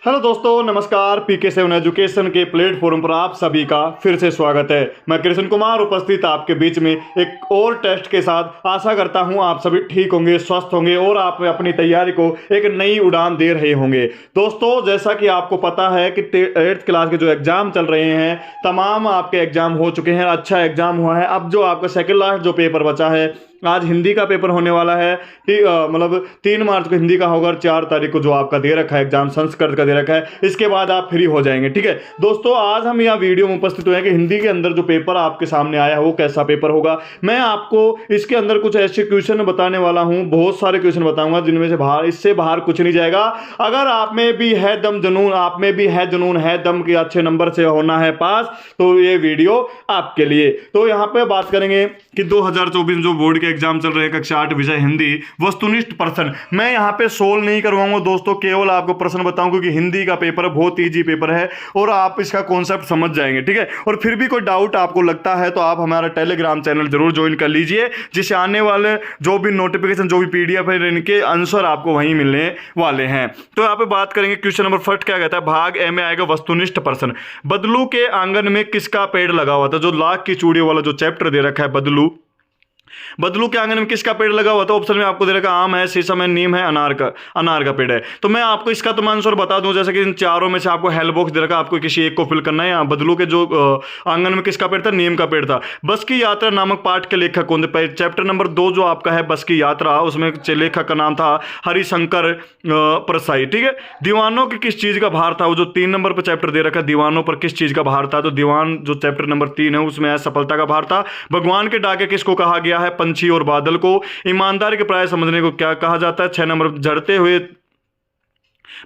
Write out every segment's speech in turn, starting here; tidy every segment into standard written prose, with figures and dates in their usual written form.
Hello दोस्तों, नमस्कार। PK7 education के प्लेटफॉर्म पर आप सभी का फिर से स्वागत है। मैं कृष्ण कुमार उपस्थित आपके बीच में एक और टेस्ट के साथ। आशा करता हूं आप सभी ठीक होंगे, स्वस्थ होंगे और आप अपनी तैयारी को एक नई उड़ान दे रहे होंगे। दोस्तों, जैसा कि आपको पता है कि 8th क्लास के जो एग्जाम चल रहे हैं, तमाम आपके एग्जाम हो चुके हैं, अच्छा एग्जाम हुआ है। अब जो आपका सेकेंड लास्ट जो पेपर बचा है, आज हिंदी का पेपर होने वाला है। मतलब 3 मार्च को हिंदी का होगा और 4 तारीख को जो आपका दे रखा है एग्जाम संस्कृत का दे रखा है, इसके बाद आप फ्री हो जाएंगे। ठीक है दोस्तों, आज हम यहाँ वीडियो में उपस्थित हुए हैं कि हिंदी के अंदर जो पेपर आपके सामने आया है वो कैसा पेपर होगा। मैं आपको इसके अंदर कुछ ऐसे क्वेश्चन बताने वाला हूँ, बहुत सारे क्वेश्चन बताऊंगा जिनमें से इससे बाहर कुछ नहीं जाएगा। अगर आप में भी है दम जुनून, आप में भी है जुनून, है दम के अच्छे नंबर से होना है पास, तो ये वीडियो आपके लिए। तो यहाँ पे बात करेंगे कि 2024 जो बोर्ड के एग्जाम चल रहे हैं, कक्षा 8 विषय हिंदी, वस्तुनिष्ठ प्रश्न। मैं यहाँ पे सोल्व नहीं करवाऊंगा दोस्तों, केवल आपको प्रश्न बताऊं, क्योंकि हिंदी का पेपर बहुत इजी पेपर है और आप इसका कॉन्सेप्ट समझ जाएंगे। ठीक है, और फिर भी कोई डाउट आपको लगता है तो आप हमारा टेलीग्राम चैनल जरूर ज्वाइन कर लीजिए, जिससे आने वाले जो भी नोटिफिकेशन, जो भी PDF है, इनके आंसर आपको वहीं मिलने वाले हैं। तो यहाँ पे बात करेंगे क्वेश्चन नंबर फर्स्ट। क्या कहता है? भाग ए में आएगा वस्तुनिष्ठ प्रश्न। बदलू के आंगन में किसका पेड़ लगा हुआ था? जो लाख की चूड़ी वाला जो चैप्टर दे रखा है, बदलू के आंगन में किसका पेड़ लगा हुआ था? ऑप्शन में आपको दे रखा आम है, शीशम है, नीम है, अनार का पेड़ है। तो मैं आपको इसका तो आंसर बता दूं, जैसे कि इन चारों में से आपको हेल बॉक्स दे रखा, आपको किसी एक को फिल करना है। यहाँ बदलू के जो आंगन में किसका पेड़ था? नीम का पेड़ था। बस की यात्रा नामक पाठ के लेखक कौन थे? चैप्टर नंबर 2 जो आपका है बस की यात्रा, उसमें लेखक का नाम था हरिशंकर परसाई। ठीक है, दीवानों की किस चीज का भार था? वो जो 3 नंबर पर चैप्टर दे रखा है, दीवानों पर किस चीज का भार था? तो दीवान जो चैप्टर नंबर 3 है उसमें है सफलता का भार था। भगवान के डाके किसको कहा गया है? पंछी और बादल को। ईमानदारी के प्राय समझने को क्या कहा जाता है? 6 नंबर झड़ते हुए।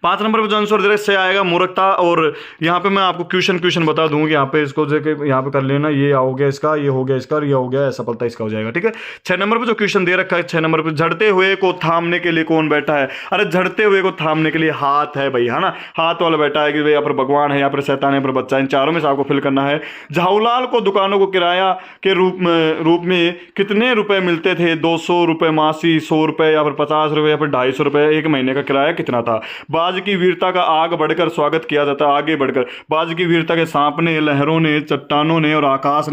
5 नंबर पर जो आंसर दे से आएगा मूर्खता। और यहाँ पे मैं आपको क्वेश्चन बता दूंगा, यहाँ पे इसको यहाँ पे कर लेना, ये हो गया इसका, ये हो गया इसका, ये हो गया सफलता इसका हो जाएगा। ठीक है, 6 नंबर पे जो क्वेश्चन दे रखा है, 6 नंबर पे झड़ते हुए को थामने के लिए कौन बैठा है? अरे झड़ते हुए को थामने के लिए हाथ है भाई, है ना, हाथ वाला बैठा है कि भाई यहाँ पर भगवान है, यहाँ पर शैतान है, यहाँ पर बच्चा है। इन चारों में से आपको फिल करना है। झाऊलाल को दुकानों को किराया के रूप में कितने रुपए मिलते थे? 200 रुपए मासी, 100 रुपए, या फिर 50 रुपए, या फिर 250 रुपए। एक महीने का किराया कितना था? बाज की वीरता का आग बढ़कर स्वागत किया जाता है, आगे बढ़कर। बाज की वीरता के सांप ने, लहरों ने, चट्टानों ने और आकाश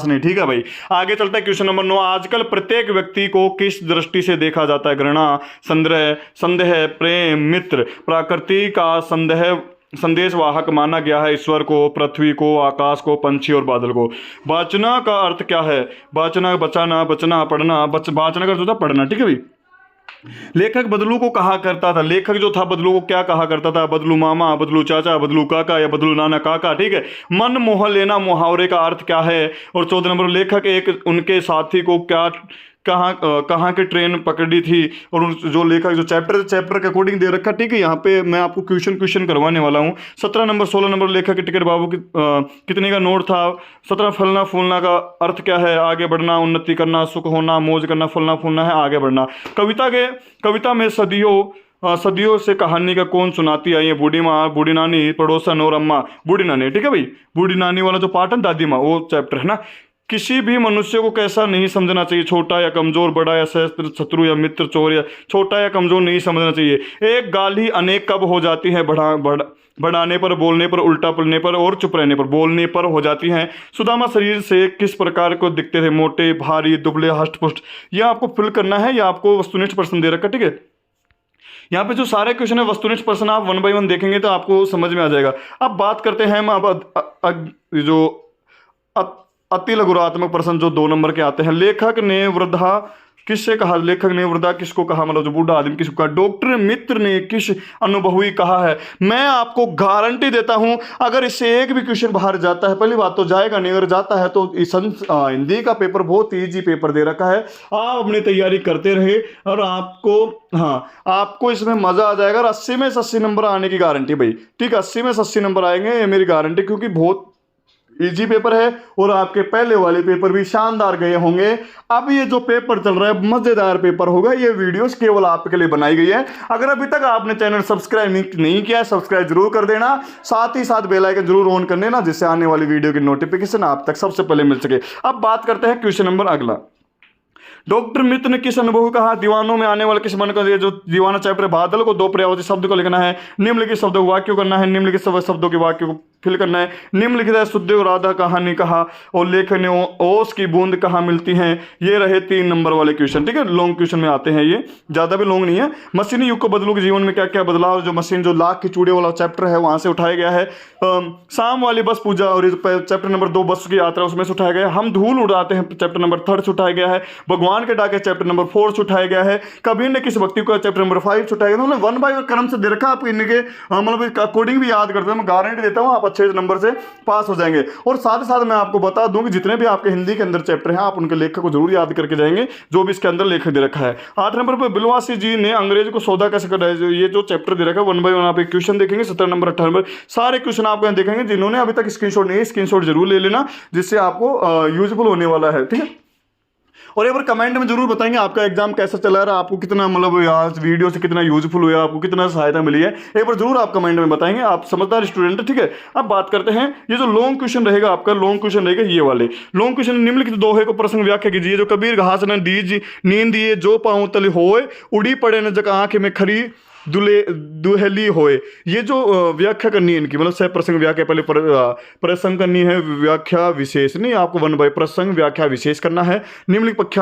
ने। ठीक है भाई, आगे चलता है क्वेश्चन नंबर 9। आजकल प्रत्येक व्यक्ति को किस दृष्टि से देखा जाता है? घृणा, संदेह, प्रेम, मित्र। प्रकृति का संदेशवाहक माना गया है ईश्वर को, पृथ्वी को, आकाश को, पंछी और बादल को। वाचना का अर्थ क्या है? वाचना, बचाना, बचना, पढ़ना। वाचना का अर्थ होता है पढ़ना। ठीक है भाई, लेखक बदलू को कहा करता था, लेखक जो था बदलू को क्या कहा करता था? बदलू मामा, बदलू चाचा, बदलू काका, या बदलू नाना काका। ठीक है, मन मोह लेना मुहावरे का अर्थ क्या है? और 14 नंबर, लेखक एक उनके साथी को कहाँ की ट्रेन पकड़ी थी? और जो लेखक जो चैप्टर के अकॉर्डिंग दे रखा। ठीक है, यहाँ पे मैं आपको क्वेश्चन करवाने वाला हूँ। 17 नंबर 16 नंबर, लेखक के टिकट बाबू कितने का नोट था? 17, फलना फूलना का अर्थ क्या है? आगे बढ़ना, उन्नति करना, सुख होना, मौज करना। फलना फूलना है आगे बढ़ना। कविता में सदियों से कहानी का कौन सुनाती आई है? बूढ़ी माँ, बूढ़ी नानी, पड़ोसन और अम्मा। बूढ़ी नानी। ठीक है भाई, बूढ़ी नानी वाला जो पार्ट है, दादी माँ, वो चैप्टर है ना। किसी भी मनुष्य को कैसा नहीं समझना चाहिए? छोटा या कमजोर, बड़ा या शत्रु या मित्र, चोर या छोटा या कमजोर नहीं समझना चाहिए। एक गाली अनेक कब हो जाती है? बढ़ाने पर, बोलने पर, उल्टा पलने पर और चुप रहने पर। बोलने पर हो जाती हैं। सुदामा शरीर से किस प्रकार को दिखते थे? मोटे, भारी, दुबले, हष्ट-पुष्ट। यह आपको फिल करना है, या आपको वस्तुनिष्ठ प्रश्न दे रखा। ठीक है, यहाँ पे जो सारे क्वेश्चन है वस्तुनिष्ठ प्रश्न, आप 1 बाय 1 देखेंगे तो आपको समझ में आ जाएगा। अब बात करते हैं हम जो अति लघुरात्मक प्रश्न जो 2 नंबर के आते हैं। लेखक ने वृद्धा किससे कहा? लेखक ने वृद्धा किसको कहा? मतलब जो बूढ़ा आदमी किसको कहा? डॉक्टर मित्र ने किस अनुभवी कहा है? मैं आपको गारंटी देता हूं, अगर इससे एक भी क्वेश्चन बाहर जाता है, पहली बात तो जाएगा नहीं, अगर जाता है तो हिंदी का पेपर बहुत इजी पेपर दे रखा है। आप अपनी तैयारी करते रहे और आपको इसमें मजा आ जाएगा। और 80 में से 80 नंबर आने की गारंटी भाई। ठीक है, 80 में से 80 नंबर आएंगे, ये मेरी गारंटी, क्योंकि बहुत इजी पेपर है और आपके पहले वाले पेपर भी शानदार गए होंगे। अब ये जो पेपर चल रहा है मजेदार पेपर होगा। ये वीडियोस केवल आपके लिए बनाई गई है। अगर अभी तक आपने चैनल सब्सक्राइब नहीं किया है, सब्सक्राइब जरूर कर देना, साथ ही साथ बेल आइकन जरूर ऑन कर देना, जिससे आने वाली वीडियो की नोटिफिकेशन आप तक सबसे पहले मिल सके। अब बात करते हैं क्वेश्चन नंबर अगला। डॉक्टर मित्र ने किस अनुभव को कहा? दीवानों में आने वाले किस मन का, ये जो दीवाना चैप्टर बादल को दो पर्यायवाची शब्द को लिखना है, निम्नलिखित शब्दों को वाक्य करना है, निम्नलिखित शब्दों के वाक्य को फिल करना है, निम्नलिखित है सुखदेव राधा कहानी कहा और लेखन ओस की बूंद कहाँ मिलती हैं। ये रहे 3 नंबर वाले क्वेश्चन। ठीक है, लॉन्ग क्वेश्चन में आते हैं, ये ज़्यादा भी लॉन्ग नहीं है। मशीनी युग को बदलू के जीवन में क्या क्या बदलाव, जो मशीन जो लाख की चूड़े वाला चैप्टर है वहाँ से उठाया गया है। शाम वाली बस पूजा और चैप्टर नंबर 2 बस की यात्रा उसमें से उठाया गया है। हम धूल उड़ाते हैं चैप्टर नंबर 3 से उठाया गया है। भगवान के डाके चैप्टर नंबर 4 से उठाया गया है। कबीर ने किस व्यक्ति को चैप्टर नंबर 5 से उठाया गया। उन्होंने 1 बाय क्रम से दे रखा, आपको इनके मतलब अकॉर्डिंग भी याद करते हैं, मैं गारंटी देता हूँ आप अच्छे नंबर से पास हो जाएंगे। और साथ ही साथ मैं आपको बता दूं कि जितने भी आपके हिंदी के अंदर चैप्टर हैं आप उनके लेखक को जरूर याद करके जाएंगे, जो भी इसके अंदर लेखक दे रखा है। 8 नंबर पर बिलवासी जी ने अंग्रेज को सौदा कैसे कर रहा है, ये जो चैप्टर दे रखा है 1 बाय 1 आप एक क्वेश्चन देखेंगे। 17 नंबर 18 नंबर सारे क्वेश्चन आपको यहाँ देखेंगे। जिन्होंने अभी तक स्क्रीनशॉट नहीं है, स्क्रीनशॉट जरूर ले लेना, जिससे आपको यूजफुल होने वाला है। ठीक है, और एक बार कमेंट में जरूर बताएंगे आपका एग्जाम कैसा चला रहा, आपको कितना मतलब यार वीडियो से कितना यूजफुल हुआ, आपको कितना सहायता मिली है, एक बार जरूर आप कमेंट में बताएंगे। आप समझदार स्टूडेंट है। ठीक है, अब बात करते हैं, ये जो लॉन्ग क्वेश्चन रहेगा आपका, लॉन्ग क्वेश्चन रहेगा ये वाले लॉन्ग क्वेश्चन। निम्नलिखित दोहे को प्रसंग व्याख्या कीजिए। जो कबीर घास न दीज नींद दिए, जो पाँव तले होए, उड़ी पड़े न जगह आंखें में खरी दुहेली होए। ये जो व्याख्या करनी है इनकी, मतलब सह प्रसंग व्याख्या, पहले प्रसंग करनी है, व्याख्या विशेष नहीं, आपको 1 बाय प्रसंग व्याख्या विशेष करना है। निम्नलिखित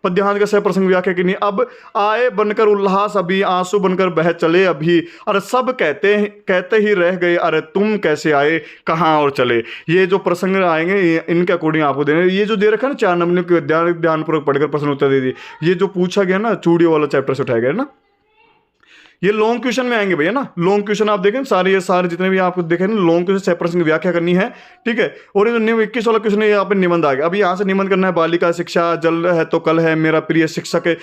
पद्यांश का सह प्रसंग व्याख्या करनी है। अब आए बनकर उल्लास अभी, आंसू बनकर बह चले अभी, अरे सब कहते ही रह गए, अरे तुम कैसे आए, कहाँ और चले। ये जो प्रसंग आएंगे इनके अकॉर्डिंग आपको देने। ये जो दे रखा है ना 4 नंबर के, ध्यानपूर्वक पढ़कर प्रश्न उत्तर दे दिए। ये जो पूछा गया ना चूड़ियों वाला चैप्टर से उठाया गया ना, ये लॉन्ग क्वेश्चन में आएंगे भैया ना। लॉन्ग क्वेश्चन आप देखें सारे, ये सारे जितने भी आपको देखें ना लॉन्ग क्वेश्चन सह प्रसंग व्याख्या करनी है। ठीक है, और ये 21 वाला क्वेश्चन है, यहाँ पे निबंध आ गया। अभी यहाँ से निबंध करना है। बालिका शिक्षा, जल है तो कल है, मेरा प्रिय शिक्षक है।